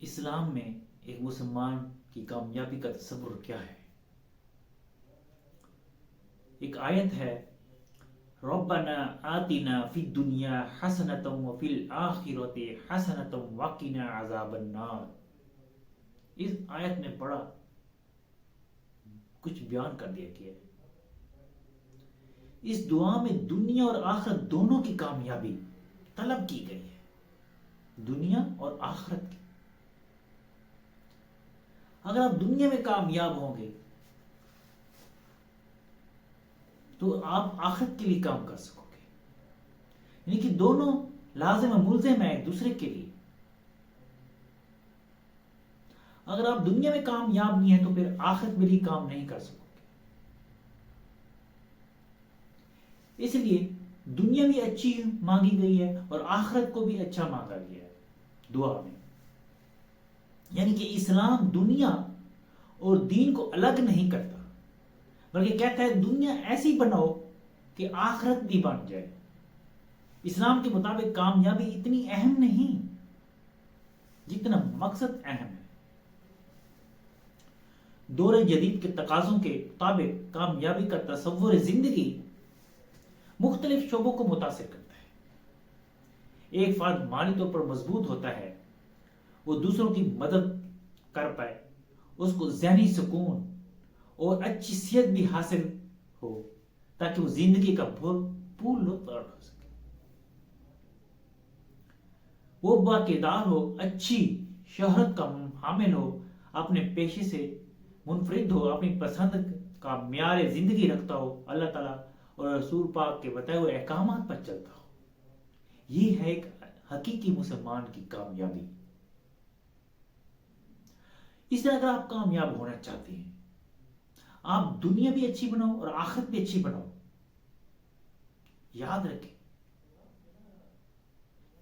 اسلام میں ایک مسلمان کی کامیابی کا تصور کیا ہے؟ ایک آیت ہے، ربنا آتنا فی الدنیا حسنۃ وفی الآخرۃ حسنۃ وقنا عذاب النار۔ اس آیت میں بڑا کچھ بیان کر دیا گیا ہے۔ اس دعا میں دنیا اور آخرت دونوں کی کامیابی طلب کی گئی ہے، دنیا اور آخرت کی۔ اگر آپ دنیا میں کامیاب ہوں گے تو آپ آخرت کے لیے کام کر سکو گے، یعنی کہ دونوں لازم و ملزم ہیں ایک دوسرے کے لیے۔ اگر آپ دنیا میں کامیاب نہیں ہیں تو پھر آخرت میں بھی کام نہیں کر سکو گے۔ اس لیے دنیا بھی اچھی مانگی گئی ہے اور آخرت کو بھی اچھا مانگا گیا ہے دعا میں۔ یعنی کہ اسلام دنیا اور دین کو الگ نہیں کرتا، بلکہ کہتا ہے دنیا ایسی بناؤ کہ آخرت بھی بن جائے۔ اسلام کے مطابق کامیابی اتنی اہم نہیں جتنا مقصد اہم ہے۔ دور جدید کے تقاضوں کے مطابق کامیابی کا تصور زندگی مختلف شعبوں کو متاثر کرتا ہے۔ ایک فرد مالی طور پر مضبوط ہوتا ہے، وہ دوسروں کی مدد کر پائے، اس کو ذہنی سکون اور اچھی صحت بھی حاصل ہو تاکہ وہ زندگی کا بھرپور لطف اٹھا سکے۔ وہ باکردار ہو، اچھی شہرت کا حامل ہو، اپنے پیشے سے منفرد ہو، اپنی پسند کا معیار زندگی رکھتا ہو، اللہ تعالیٰ اور رسول پاک کے بتائے ہوئے احکامات پر چلتا ہو۔ یہ ہے ایک حقیقی مسلمان کی کامیابی۔ اس طرح اگر آپ کامیاب ہونا چاہتے ہیں، آپ دنیا بھی اچھی بناؤ اور آخرت بھی اچھی بناؤ۔ یاد رکھیں،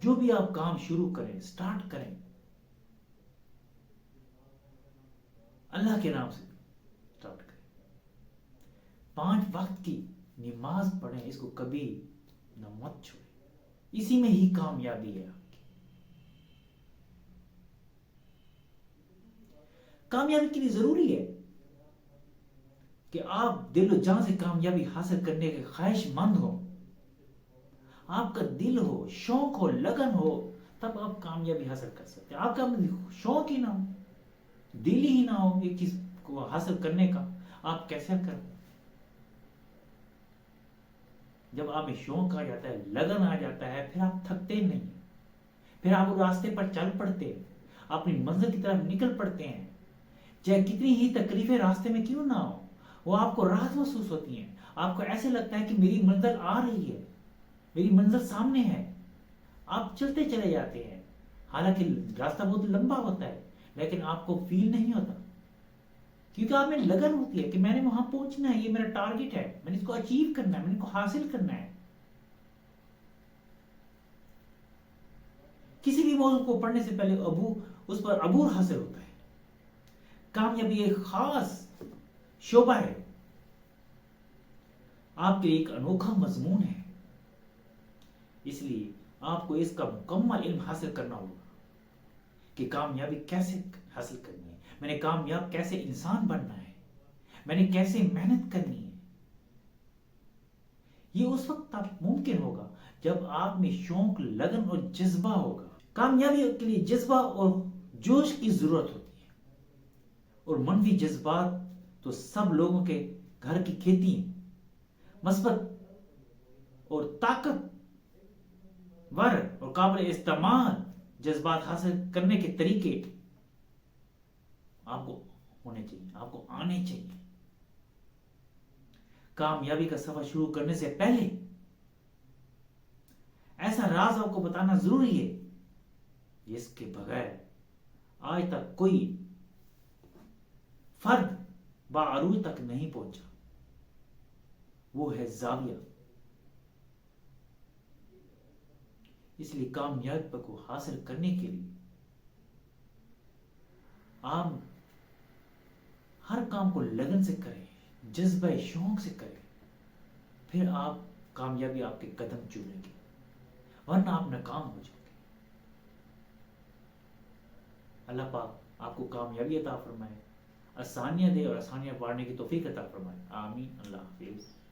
جو بھی آپ کام شروع کریں، سٹارٹ کریں، اللہ کے نام سے سٹارٹ کریں۔ 5 وقت کی نماز پڑھیں، اس کو کبھی نہ مت چھوڑیں، اسی میں ہی کامیابی ہے آپ کی۔ کامیابی کے لیے ضروری ہے کہ آپ دل و جان سے کامیابی حاصل کرنے کے خواہش مند ہو، آپ کا دل ہو، شوق ہو، لگن ہو، تب آپ کامیابی حاصل کر سکتے ہیں۔ آپ کا شوق ہی نہ ہو، دل ہی نہ ہو ایک چیز کو حاصل کرنے کا، آپ کیسے کریں؟ جب آپ میں شوق آ جاتا ہے، لگن آ جاتا ہے، پھر آپ تھکتے نہیں، پھر آپ راستے پر چل پڑتے ہیں، اپنی منزل کی طرف نکل پڑتے ہیں، چاہے کتنی ہی تکلیفیں راستے میں کیوں نہ ہو، وہ آپ کو راحت محسوس ہوتی ہیں۔ آپ کو ایسے لگتا ہے کہ میری منزل آ رہی ہے، میری منزل سامنے ہے، آپ چلتے چلے جاتے ہیں۔ حالانکہ راستہ بہت لمبا ہوتا ہے لیکن آپ کو فیل نہیں ہوتا، کیونکہ آپ میں لگن ہوتی ہے کہ میں نے وہاں پہنچنا ہے، یہ میرا ٹارگٹ ہے، میں نے اس کو اچیو کرنا ہے، میں نے اس کو حاصل کرنا ہے۔ کسی بھی موضوع کو پڑھنے سے پہلے اس پر عبور حاصل ہوتا ہے۔ کامیابی ایک خاص شعبہ ہے، آپ کے لیے ایک انوکھا مضمون ہے، اس لیے آپ کو اس کا مکمل علم حاصل کرنا ہوگا کہ کامیابی کیسے حاصل کرنی ہے، میں نے کامیاب کیسے انسان بننا ہے، میں نے کیسے محنت کرنی ہے۔ یہ اس وقت تک ممکن ہوگا جب آپ میں شوق، لگن اور جذبہ ہوگا۔ کامیابی کے لیے جذبہ اور جوش کی ضرورت ہوتی ہے، اور منفی جذبات تو سب لوگوں کے گھر کی کھیتی ہیں۔ مثبت اور طاقت ور اور قابل استعمال جذبات حاصل کرنے کے طریقے آپ کو ہونے چاہیے، آپ کو آنے چاہیے۔ کامیابی کا سفر شروع کرنے سے پہلے ایسا راز آپ کو بتانا ضروری ہے جس کے بغیر آج تک کوئی فرد بعروج تک نہیں پہنچا، وہ ہے زاویہ۔ اس لیے کامیابی کو حاصل کرنے کے لیے آپ ہر کام کو لگن سے کریں، جذبہ شوق سے کریں، پھر آپ کامیابی آپ کے قدم چومیں گے، ورنہ آپ ناکام ہو جائیں گے۔ اللہ پاک آپ کو کامیابی عطا فرمائے، آسانیاں دے اور آسانیاں پانے کی توفیق عطا فرمائے، آمین، اللہ حافظ۔